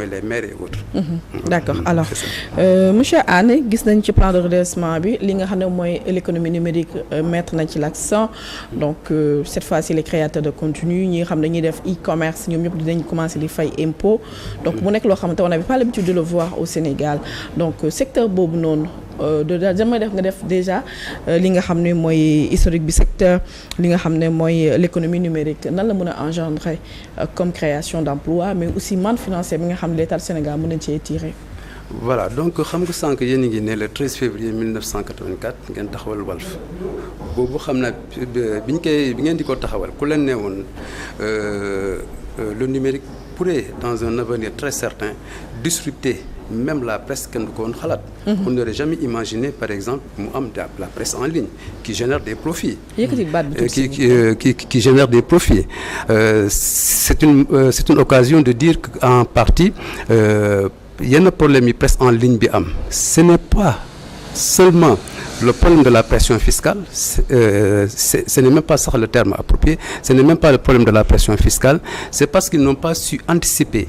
les maires et autres. D'accord alors monsieur Anne gis nañ ci plan de redressement bi li nga xam ne mooy l'économie numérique mettre nañ ci l'accent donc cette fois-ci les créateurs de contenu ñi nga xam ne dañuy def e-commerce ñoom ñëpp dinañ commencer di fay impôt donc mu nekk loo xamante on n'avait pas l'habitude de le voir au Sénégal donc secteur boobu noonu damay def nga def déjà li nga xam ne mooy historique bi secteur li nga xam ne mooy l'économie numérique nan la mën a engendrer comme création d'emploi mais aussi manne financière bi nga xam ne l'État du Sénégal mën nañ cee tirer. Voilà donc xam nga sànq yéen a ngi ne le 13 février 1984 ngeen taxawal Walf boobu xam naa bi ngeen di ko taxawal ku leen ne woon le numérique pourrait dans un avenir très certain disrupter même la presse kenn du ko woon xalaat. On n'aurait jamais imaginé par exemple mu am la presse en ligne qui génère des profits. Qui génère des profits. C'est une occasion de dire qu'en partie yenn problème yi presse en ligne bi am ce n'est pas seulement le problème de la pression fiscale ce n'est même pas ça le terme approprié, ce n'est même pas le problème de la pression fiscale, c'est parce qu'ils n'ont pas su anticiper.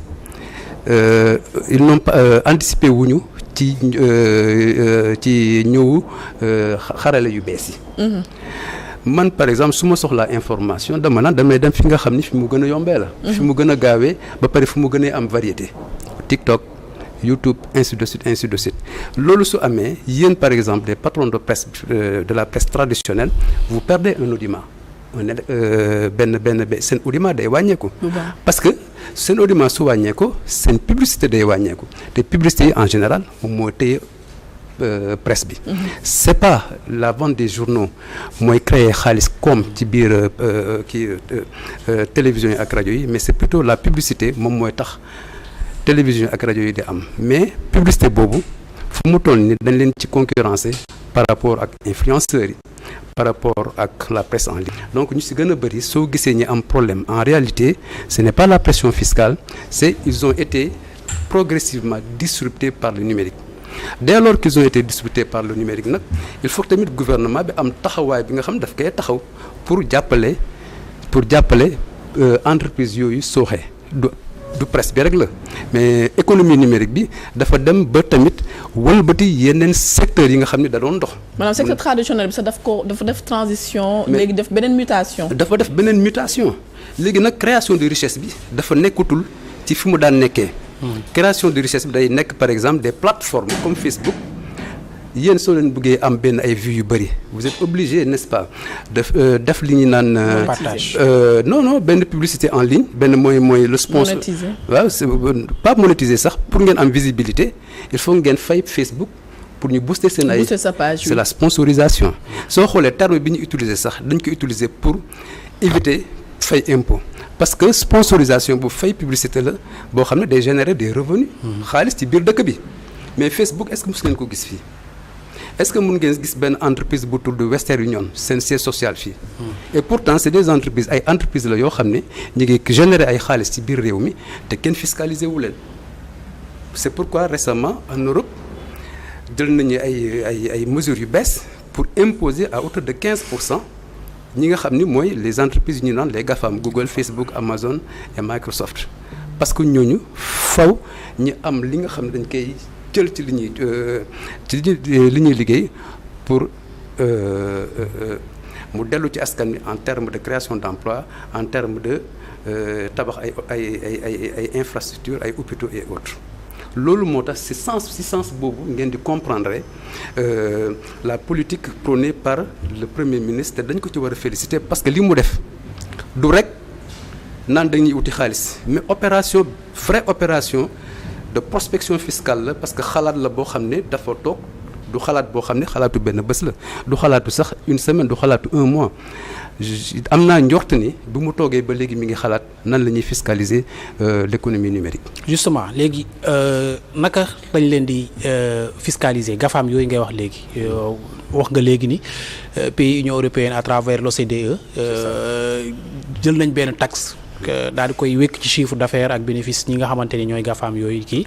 Ils n'ont pas anticipé wuñu ci ñëwu xarale yu bees yi. Man par exemple su ma soxlaa information damay dem fi nga xam ni fi mu gën a yombee la. fi mu gën a gaawee ba pare fi mu gën a am variété. TikTok, YouTube, ainsi de suite. Loolu su amee yéen par exemple des patrons de presse de la presse traditionnelle vous perdez un audimat. Seen audimat day wàññeeku. Parce que seen audimat su wàññeeku seen publicité day wàññeeku te publicité yi en général moom moo téye presse bi. C'est pas la vente des journaux mooy créer xaalis comme ci biir télévision yi ak rajo yi mais c'est plutôt la publicité moom mooy tax télévision ak rajo yi di am mais publicité boobu fu mu toll ni dañ leen ci concurrencer par rapport ak influenceurs yi. Par rapport ak la presse en ligne. Donc ñu ci gën a bëri soo gisee ñi am problème en réalité ce n'est pas la pression fiscale c'est ils ont été progressivement disruptés par le numérique. Dès lors qu'ils ont été disruptés par le numérique nag il faut que tamit gouvernement bi am taxawaay bi nga xam daf koy taxaw pour jàppale entreprise yooyu sooxe du presse bi rek la mais économie numérique bi dafa dem ba tamit wëlbati yeneen secteurs yi nga xam ne da doon dox. maanaam secteur traditionnel bi sax dafa def transition. léegi def beneen mutation. dafa def beneen mutation léegi nag création de richesse bi dafa nekkatul ci fi mu daan nekkee. Création de richesse bi day nekk par exemple des plateformes comme Facebook. Yéen soo leen bëggee am benn ay vues yu bëri vous êtes obligé n'est-ce pas def li ñu naan partage non benn publicité en ligne benn mooy le sponsor waaw c'est pas monétiser sax pour ngeen am visibilité il faut ngeen fay Facebook pour ñu booster seen ay c'est la sponsorisation soo xoolee terme bi ñu utiliser sax dañ ko utiliser pour éviter fay impôt parce que sponsorisation bu fay publicité la boo xam ne day générer des revenus xaalis ci biir dëkk bi mais Facebook est-ce que mos ngeen ko gis fii est-ce que mën ngeen gis benn entreprise bu tudd Western Union seen siège social fii et pourtant c'est des entreprises ay entreprises la yoo xam ne ñu ngi générer ay xaalis ci biir réew mi te kenn fiscalisé wu leen c'est pourquoi récemment en Europe jël nañu ay mesures yu bees pour imposer à hauteur de 15% ñi nga xam ni mooy les entreprises yu ñu naan les GAFAM Google, Facebook, Amazon et Microsoft parce que ñooñu faw ñu am li nga xam ne dañ koy jël ci li ñuy liggéey pour mu dellu ci askan wi en termes de création d'emploi en termes de tabax ay infrastructures ay hôpitaux et autres loolu moo tax ci sens boobu ngeen di comprendre la politique prônée par le Premier ministre te dañ ko ci war a féliciter parce que li mu def du rek naan dañuy uti xaalis mais vraie opération de prospection fiscale la parce que xalaat la boo xam ne dafa toog du xalaat boo xam ne xalaatu benn bés la du xalaatu sax une semaine du xalaatu un mois am naa njort ni bu mu toogee ba léegi mi ngi xalaat nan la ñuy fiscaliser l'économie numérique. Justement léegi naka lañ leen di fiscaliser GAFAM yooyu ngay wax léegi wax nga léegi ni pays Union européenne à travers l'OCDE jël nañ benn taxe. daal di koy wékk ci chiffre d'affaires ak bénéfice ñi nga xamante ni ñooy GAFAM yooyu kii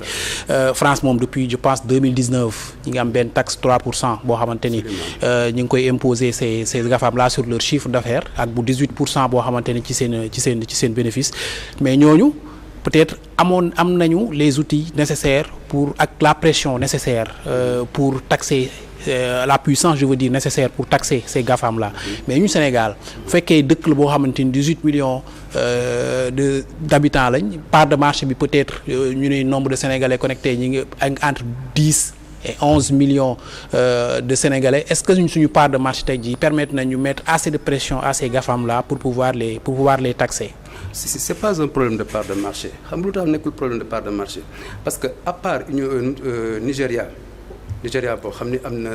France moom depuis je pense 2019 ñi ngi am benn taxe 3% boo xamante ni ñi ngi koy imposer ces GAFAM là sur leur chiffre d'affaires ak bu 18% boo xamante ni ci seen bénéfice mais ñooñu peut-être am nañu les outils nécessaires pour ak la pression nécessaire pour taxer la puissance je veux dire nécessaire pour taxer ces GAFAM là mais ñu Sénégal bu fekkee dëkk la boo xamante ni 18 millions d'habitants lañ part de marché bi peut-être ñu ne nombre de Sénégalais connectés ñi ngi entre 10 et 11 millions de Sénégalais est-ce que suñu part de marché tey jii permettre nañu mettre assez de pression à ces GAFAM là pour pouvoir les taxer. C'est pas un problème de part de marché xam nga lu tax nekkul problème de part de marché parce que à part Nigéria boo xam ne am na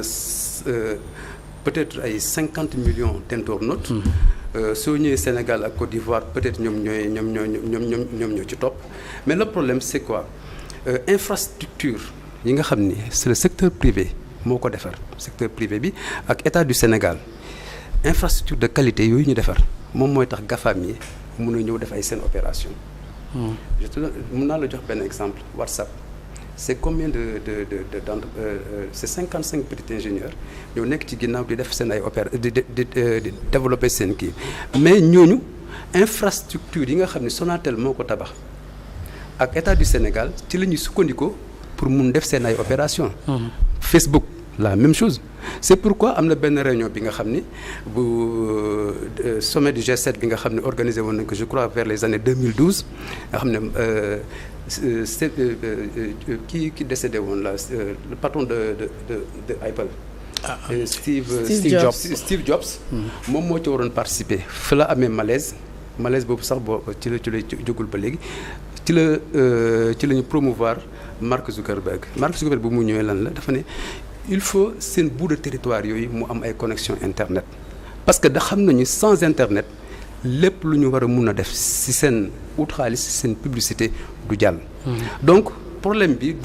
peut-être ay 50 millions d'internautes. soo ñëwee Sénégal ak Côte d'Ivoire peut-être ñoom ñoo ci topp mais le problème c'est quoi infrastructure yi nga xam ni c'est le secteur privé moo ko defar secteur privé bi ak état du Sénégal infrastructure de qualité yooyu ñu defar moom mooy tax GAFAM yi mun a ñëw def ay seen opération. mun naa la jox benn exemple WhatsApp c'est combien c'est 55 petits ingénieurs ñoo nekk ci ginnaaw di def seen ay di développer seen kii mais ñooñu infrastructure yi nga xam ne Sonatel moo ko tabax ak état du Sénégal ci la ñuy sukkandikoo pour mun def seen ay opération Facebook la même chose c'est pourquoi am na benn réunion bi nga xam ni bu sommet du G7 bi nga xam ne organisé woon nañ ko je crois vers les années 2012 nga xam ne qui décédé woon là le patron de Apple. Steve Jobs. moom moo ci waroon participer fa la amee malaise boobu sax ci la jógul ba léegi ci la ñu promouvoir Mark Zuckerberg bu mu ñëwee lan la dafa ne il faut seen bout de territoire yooyu mu am ay connexion internet parce que da xam nañu sans internet lépp lu ñu war a mun a def ci seen ut xaalis ci seen publicité du jàll. donc problème bi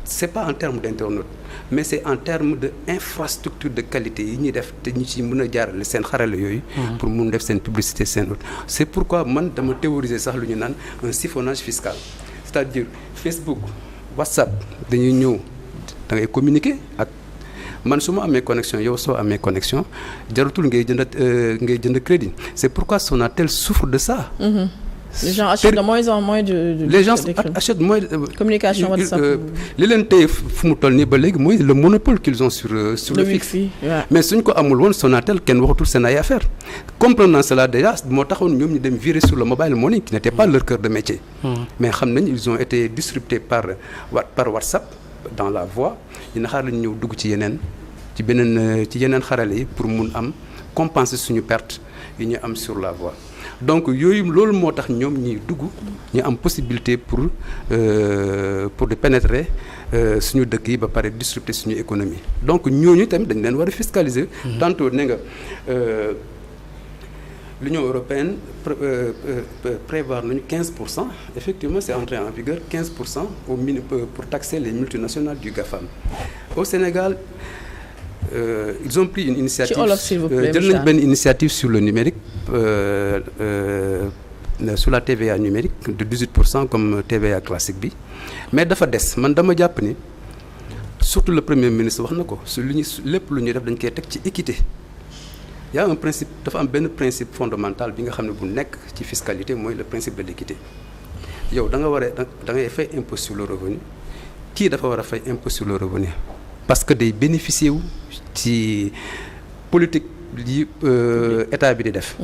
c'est pas en termes d'internet mais c'est en termes de infrastructure de qualité yi ñuy def te ñu ci mën a jaarale seen xarale yooyu. pour mun def seen publicité seen ut. c'est pourquoi man dama théoriser sax lu ñu naan un siphonnage fiscal c'est-à-dire Facebook WhatsApp dañuy ñëw da ngay communiquer ak man su ma amee connexion yow soo amee connexion jaratul ngay jënd crédit c'est pourquoi Sonatel souffre de ça. Les gens achètent de moins en moins les gens achètent moins communication WhatsApp. li leen téye fu mu toll nii ba léegi mooy le monopole qu'ils ont sur le fixe. Mais suñ ko amul woon Sonatel kenn waxatul seen ay affaire comprenant cela déjà moo taxoon ñoom ñu dem virer sur le mobile money qui n'était pas leur cœur de métier. mais xam nañ ils ont été disruptés par WhatsApp dans la voie dina xaar lañu ñëw dugg ci yeneen xarale yi pour mun am compenser suñu perte yi ñu am sur la voie. donc loolu moo tax ñoom ñiy dugg ñu am possibilité pour de pénétrer suñu dëkk yi ba pare disrupter suñu économie donc ñooñu tamit dañ leen war a fiscaliser. tantôt ne nga l'Union européenne prévoir nañu 15% effectivement c'est entré en vigueur 15% pour taxer les multinationales du GAFAM au Sénégal. Ils ont pris une initiative jël nañ benn initiative sur le numérique sur la TVA numérique de 18% comme TVA classique bi mais dafa des man dama jàpp ni surtout le premier ministre wax na ko su lu ñu lépp lu ñuy def dañ koy teg ci équité y a un principe dafa am benn principe fondamental bi nga xam ne bu nekk ci fiscalité mooy le principe de l'équité yow da ngay fay impôt sur le revenu kii dafa war a fay impôt sur le revenu parce que day bénéficier wu ci politique yi état bi di def.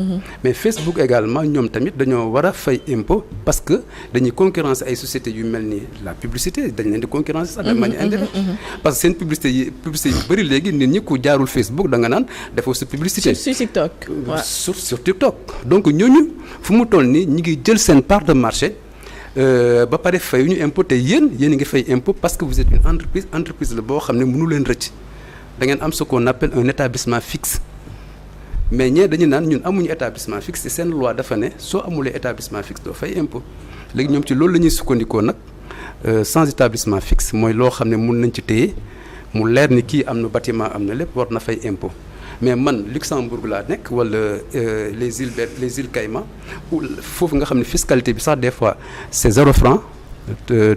mais Facebook également ñoom tamit dañoo war a fay impôt parce que dañuy concurrencer ay sociétés yu mel ni la publicité dañ leen di concurrencer sax de manière indirecte. parce que seen publicité yu bëri léegi nit ñi ku jaarul Facebook da nga naan defoo sa publicité. sur TikTok. sur TikTok donc ñooñu fu mu toll nii ñi ngi jël seen part de marché. ba pare fay ñu impôt te yéen a ngi fay impôt parce que vous êtes une entreprise la boo xam ne mënu leen rëcc da ngeen am ce qu'on appelle un établissement fixe mais ñee dañu naan ñun amuñu établissement fixe te seen loi dafa ne soo amulee établissement fixe doo fay impôt léegi ñoom ci loolu la ñuy sukkandikoo nag sans établissement fixe mooy loo xam ne mun nañ ci téye mu leer ni kii am na bâtiment am na lépp war na fay impôt mais man Luxembourg laa nekk wala les îles Caïmans foofu nga xam ne fiscalité bi sax des fois c'est 0 franc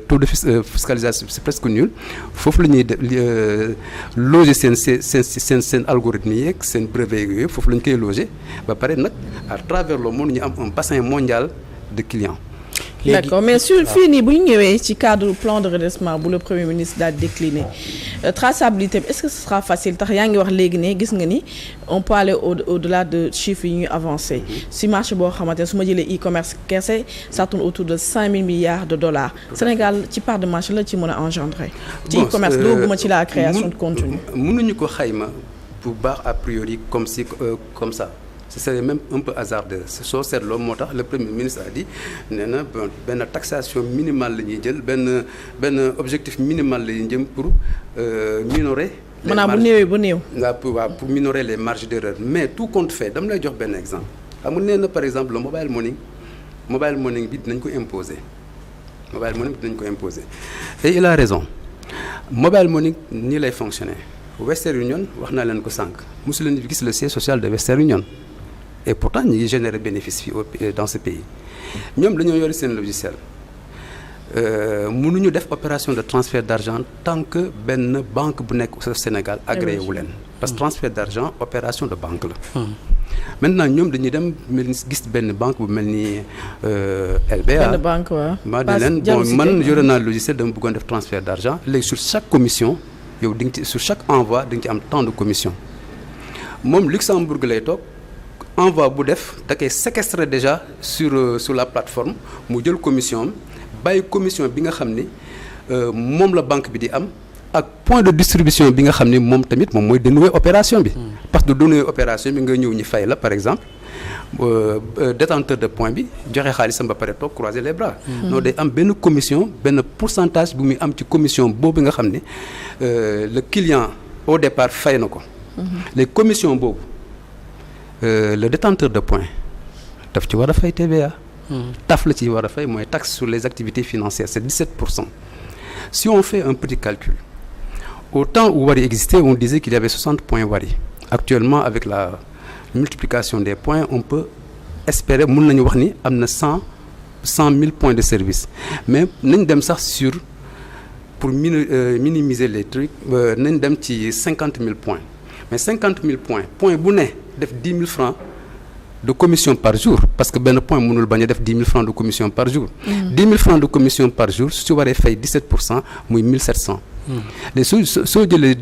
taux de fiscalisation c'est presque nul foofu la ñuy loger seen algorithme yeeg seen brevet yooyu foofu la ñu koy loger ba pare nag à travers le monde ñu am un bassin mondial de clients d'accord mais fii nii bu ñu ñëwee ci cadre plan de redressement bu le premier ministre daal décliné traçabilité bi est-ce que ce sera facile tax yaa ngi wax léegi ne gis nga ni on peut aller au-delà de chiffres yi ñuy avancé si marché boo xamante ne su ma jëlee e-commerce kese ça tourne autour de 5 000 milliards de dollars Sénégal ci part de marché la ci mën a engendrer ci e-commerce dooguma ci la création de contenu mënuñu ko xayma bu baax a priori comme ça c'est même un peu hasardeux soo seetloo moo tax le premier ministre a dit nee na benn taxation minimale la ñuy jël benn objectif minimal la ñuy jëm pour minorer. maanaam bu néewee ba néew. waaw pour minorer les marges d'erreur mais tout compte fait dama lay jox benn exemple xam nga nee na par exemple le mobile money bi dinañ ko imposer et il a raison mobile money nii lay fonctionner Western Union wax naa leen ko sànq mosu leen gis le siège social de Western Union. Et pourtant ñu ngi générer bénéfice fii dans ce pays ñoom dañoo yore seen logiciel mënuñu def opération de transfert d'argent tant que benn banque bu nekk au Sénégal agréé wu leen parce que transfert d'argent opération de banque la maintenant ñoom dañuy dem gis benn banque bu mel ni LBA benn banque waaw ma ne leen bon man yore naa logiciel dama bëggoon def transfert d'argent léegi sur chaque commission yow di nga ci sur chaque envoi di nga ci am tant de commission moom Luxembourg lay toog envoi bu def da koy séquestrer déjà sur la plateforme mu jël commission am bàyyi commission bi nga xam ni moom la banque bi di am ak point de distribution bi nga xam ni moom tamit moom mooy dénouer opération bi. parce que dénouer opération bi nga ñëw ñi fay la par exemple détenteur de point bi joxe xaalisam ba pare toog croiser les bras. non day am benn commission benn pourcentage bu muy am ci commission boobu nga xam ni le client au départ fay na ko. les commissions boobu. Le détenteur de points daf ci war a fay TVA. taf la ci war a fay mooy taxe sur les activités financières c'est 17%. Si on fait un petit calcul au temps où Wari existait on disait qu'il y avait 60 points Wari actuellement avec la multiplication des points on peut espérer mën nañu wax ni am na 100 000 points de service mais nañ dem sax sur pour minimiser les trucs nañ dem ci 50 000 points mais 50 000 points bu ne def 10 000 francs de commission par jour parce que benn point mënul bañ a def 10 000 francs de commission par jour. 10 000 francs de commission par jour su waree fay 17% muy 1700. léegi soo jëlee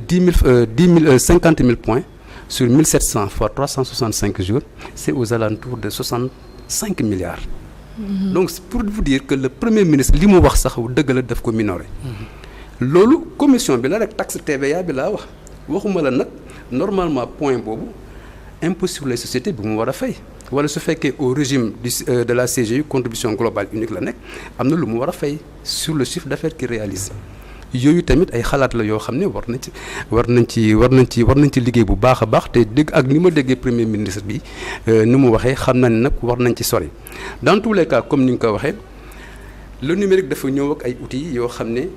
50 000 points sur 1700 fois 365 jours c'est aux alentours de 65 milliards. donc c'est pour vous dire que le premier ministre li mu wax sax dëgg la daf ko minorer. loolu commission bi la rek taxe TVA bi laa waxuma la nag normalement point boobu. impôt sur les sociétés bi mu war a fay wala su fekkee au régime de la CGU contribution globale unique la nekk am na lu mu war a fay sur le chiffre d'affaires qu'il réalise yooyu tamit ay xalaat la yoo xam ne war nañ ci liggéey bu baax a baax te dégg ak ni ma déggee premier ministre bi ni mu waxee xam na ne nag war nañ ci sori dans tous les cas comme ni nga ko waxee le numérique dafa ñëw ak ay outils yoo xam ne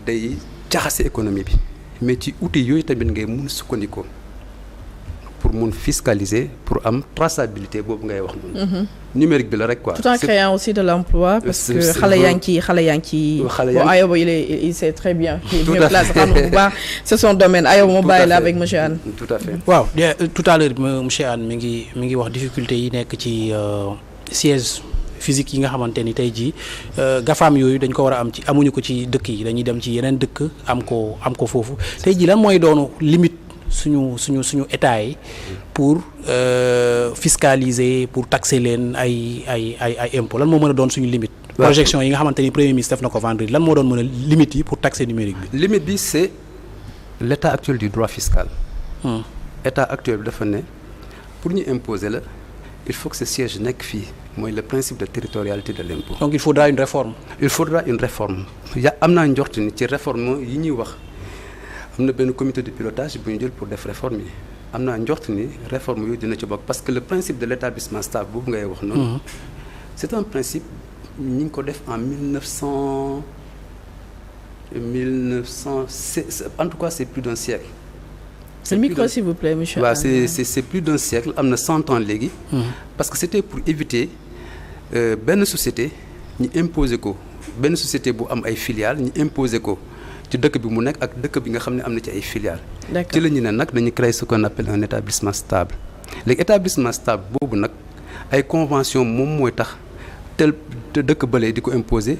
day jaxase économie bi mais ci outils yooyu tamit ngay mun sukkandikoo pour mun fiscaliser pour am traçabilité boobu ngay wax noonu. numérique bi la rek quoi. tout en créant aussi de l'emploi parce que xale yaa ngi ci bon Ayoba il sait très bien. tout à fait xam bu baax c'est son domaine Ayoba ma bàyyi la avec monsieur Anne. tout à fait waaw tout à l'heure monsieur Anne mi ngi wax difficulté yi nekk ci siège physique yi nga xamante ni tey jii gafaam yooyu dañ ko war a am ci amuñu ko ci dëkk yi dañuy dem ci yeneen dëkk am ko foofu tey jii lan mooy doonu limite. suñu état yi pour fiscaliser pour taxer leen ay impôts lan moo mën a doon suñu limite. projection yi nga xamante ni premier ministre def na ko vendredi lan moo doon mën a limite yi pour taxer numérique bi. limite bi c'est l'état actuel du droit fiscal. état actuel bi dafa ne pour ñu imposer la il faut que ce siège nekk fii mooy le principe de territorialité de l'impôt. donc il faudra une réforme. am naa njort ni ci réforme yi ñuy wax. am na benn comité de pilotage bu ñu jël pour def réforme yi am naa njort ni réforme yooyu dina ci bokk parce que le principe de l'établissement stable boobu ngay wax noonu. c'est un principe ñi ngi ko def en 1900 en tout cas c'est plus d'un siècle. Le micro s'il vous plaît monsieur. waaw c'est plus d'un siècle am na 100 ans léegi. parce que c'était pour éviter benn société ñu imposer ko benn société bu am ay filiales ñu imposer ko. ci dëkk bi mu nekk ak dëkk bi nga xam ne am na ci ay filiales. ci la ñu ne nag dañu créer ce qu'on appelle un établissement stable léegi établissement stable boobu nag ay convention moom mooy tax tel dëkk bële di ko imposer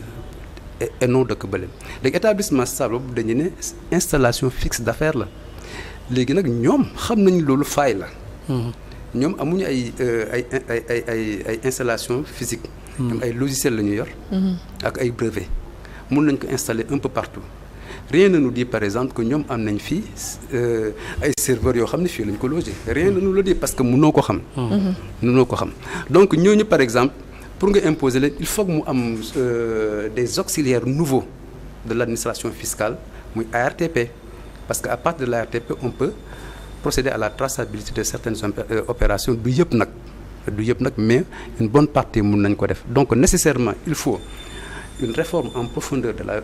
et non dëkk bële léegi établissement stable boobu dañu ne installation fixe d'affaires la léegi nag ñoom xam nañu loolu faay la. ñoom amuñu ay installation physique. ñoom ay logiciel la ñu yor. ak ay brevet mun nañ ko installer un peu partout. Rien ne nous dit par exemple que ñoom am nañ fii ay serveurs yoo xam ne fii lañ ko loger rien ne nous le dit parce que mënoo ko xam. mënoo ko xam donc ñooñu par exemple pour nga imposer leen il faut que mu am des auxiliaires nouveaux de l'administration fiscale muy ARTP parce que à partir de l'ARTP on peut procéder à la traçabilité de certaines opérations du yëpp nag mais une bonne partie mun nañ ko def donc nécessairement il faut une réforme en profondeur de la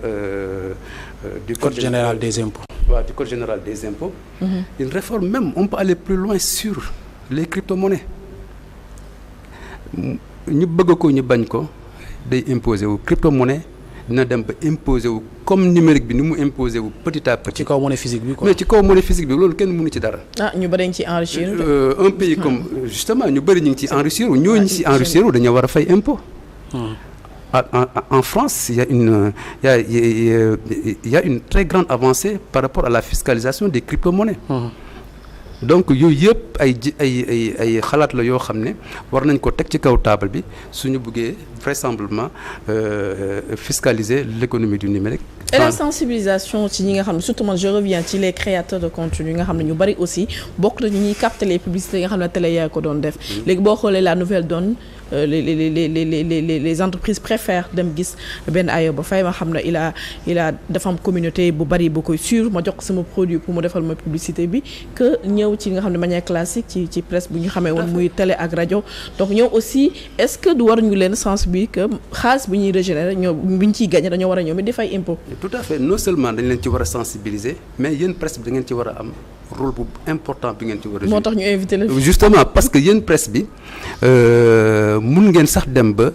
du code général des impôts. Du code général des impôts. Une réforme même on peut aller plus loin sur les crypto-monnaies ñu bëgg ko ñu bañ ko day imposer wu crypto-monnaie dina dem ba imposer wu comme numérique bi ni mu imposer wu petit à petit. ci kaw monnaie physique bi quoi. mais ci kaw monnaie physique bi loolu kenn mënu ci dara. ñu bëri ñu ci enrichir. Un pays comme justement ñu bëri ñu ngi ci enrichir wu ñooñu ci enrichir wu dañoo war a fay impôt. En France, il y a une très grande avancée par rapport à la fiscalisation des crypto-monnaies. Donc yooyu yëpp ay xalaat la yoo xam ne war nañ ko teg ci kaw table bi suñu bëggee vraisemblablement fiscaliser l'économie du numérique. Et la sensibilisation ci ñi nga xam ne surtout man je reviens ci les créateurs de contenu nga xam ne ñu bari aussi bokk nañu ñuy capter les publicités nga xam ne télé yaa ko doon def. léegi boo xoolee la nouvelle donne les entreprises préfèrent dem gis benn Ayoba Faye ma xam ne il a dafa am communauté bu bari bu koy suivre ma jox ko sama produit pour mu defal ma publicité bi que ñëw ci nga xam ne manière classique ci presse bu ñu xamee woon muy télé ak rajo donc ñoom aussi est-ce que du war ñu leen sensibiliser que xaalis bi ñuy régénérer ñoom bi ñu ciy gagné dañoo war a ñoom it di fay impôt. Tout à fait non seulement dañ leen ci war a sensibiliser mais yéen presse bi da ngeen ci war a am rôle bu important bi ngeen ci war a jouer. moo tax ñu invité la justement parce que yéen presse bi mun ngeen sax dem ba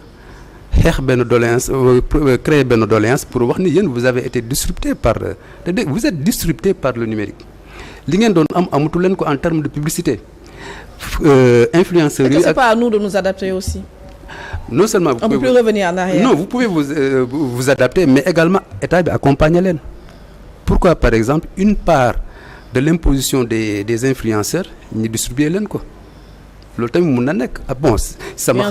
xeex benn doléance créer benn doléance pour wax ni yéen vous avez été disrupté par vous êtes disrupté par le numérique li ngeen doon amatu leen ko en termes de publicité influenceurs yi. C'est pas à nous de nous adapter aussi. Non seulement on peut plus revenir en arrière. Non, vous pouvez vous adapter mais également état bi accompagner leen. Pourquoi par exemple une part de l'imposition des influenceurs ñu distribuer leen ko loolu tamit mun na nekk bon sama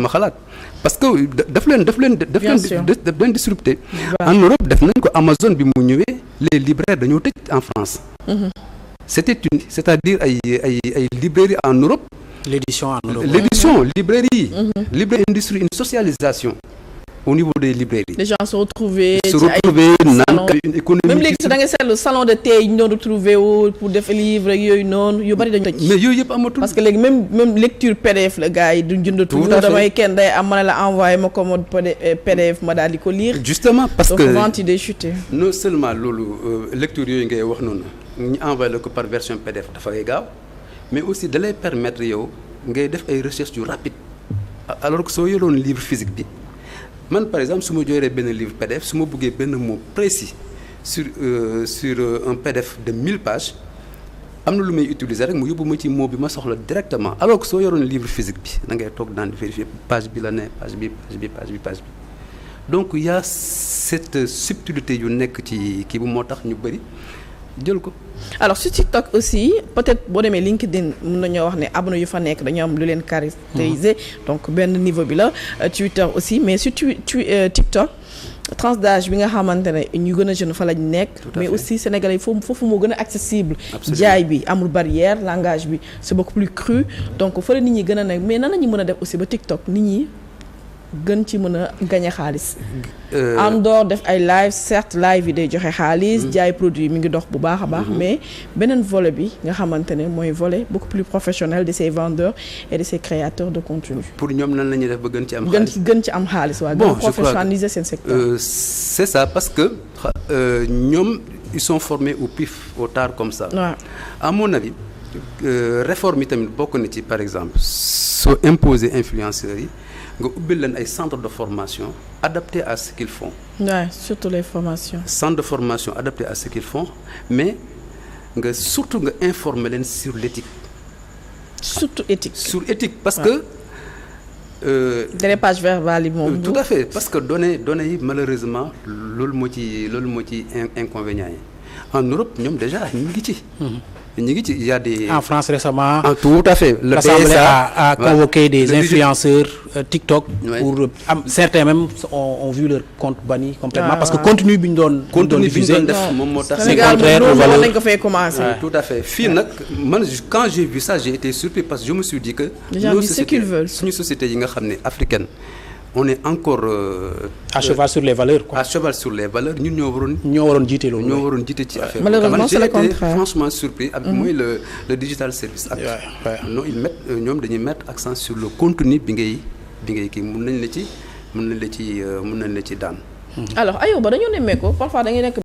xalaat parce que daf leen disrupter. En Europe def nañ ko Amazon bi mu ñëwee les libraires dañoo tëj en France. C'est-à-dire ay librairies en Europe. L'édition en Europe. L'édition, librairie, librairie industrie, une socialisation au niveau des librairies. Les gens se retrouvaient naan une économie. Même léegi da nga seetlu salon de thé yi ñu doon retrouver pour def livre yooyu noonu yu bari dañu tëj. Mais yooyu yëpp amatul. Parce que léegi même lecture PDF la gars yi duñ jënd tout damay kenn day am ma ne la envoyé ma commode PDF ma daal di ko lire. Justement parce que donc vente yi day chuter. Non seulement loolu lecture yooyu ngay wax noonu ñu envoyé la ko par version PDF dafay gaaw. Mais aussi da lay permettre yow ngay def ay recherches yu rapide alors que soo yoroon livre physique bi man par exemple su ma jooree benn livre PDF su ma bëggee benn mot précis sur un PDF de 1000 pages am na lu may utiliser rek mu yóbbu ma ci mot bi ma soxla directement alors que soo yoroon livre physique bi da ngay toog daan di vérifier page bi la ne page bi. Donc il y a cette subtilité yu nekk ci kii bu moo tax ñu bëri jël ko. Alors sur TikTok aussi peut-être boo demee LinkedIn mën nañoo wax ne abonné yu fa nekk dañoo am lu leen caractériser donc benn niveau bi la Twitter aussi mais sur TikTok tranche d'âge bi nga xamante ne ñu gën a jeune fa lañ nekk mais aussi sénégalais foofu moo gën a accessible jaay bi amul barrière langage bi c'est beaucoup plus cru donc fa la nit ñi gën a nekk mais nan lañu mën a def aussi ba TikTok nit ñi gën ci mën a gagner xaalis en dehors def ay live certes live yi day joxe xaalis jaay produit mi ngi dox bu baax a baax mais beneen volet bi nga xamante ne mooy volet beaucoup plus professionnel de ces vendeurs et de ces créateurs de contenu. Pour ñoom nan la ñuy def ba gën ci am xaalis gën ci am xaalis waaw gën professionnaliser seen secteur. C'est ça parce que ñoom ils sont formés au pif au tard comme ça. Ouais. À mon avis réforme yi tamit bokk na ci par exemple soo imposer influenceurs yi nga ubbil leen ay centres de formation adaptés à ce qu'ils font. Ouais, surtout les formations. Centres de formation adaptés à ce qu'ils font mais nga surtout nga informer leen sur l'éthique. Surtout éthique. Sur éthique parce que dérapage verbal yi moom. tout à fait parce que données yi malheureusement loolu moo ci inconvénient yi en Europe ñoom déjà ñu ngi ci. Il y a des. En France récemment. Tout à fait. L'Assemblée a convoqué des influenceurs TikTok. Pour certains même ont vu leur compte banni complètement parce que contenu bi ñu doon diffusé moom moo tax. c'est contraire aux valeurs. lañ ko fay commencer. Tout à fait fii nag man quand j'ai vu ça j'ai été surpris parce que je me suis dit que. les gens disent ce qu'ils veulent. suñu société yi nga xam ne africaine on est encore. à cheval sur les valeurs quoi. à cheval sur les valeurs ñun ñoo waroon jiite loolu. ñoo waroon jiite ci affaire. malheureusement c'est le contraire. j'ai été franchement surpris ak mooy le digital service act. non ils mettent ñoom dañuy mettre accent sur le contenu bi ngay kii mën nañ la ci daan. alors Ayoba dañoo nemmee ko parfois da ngay nekk.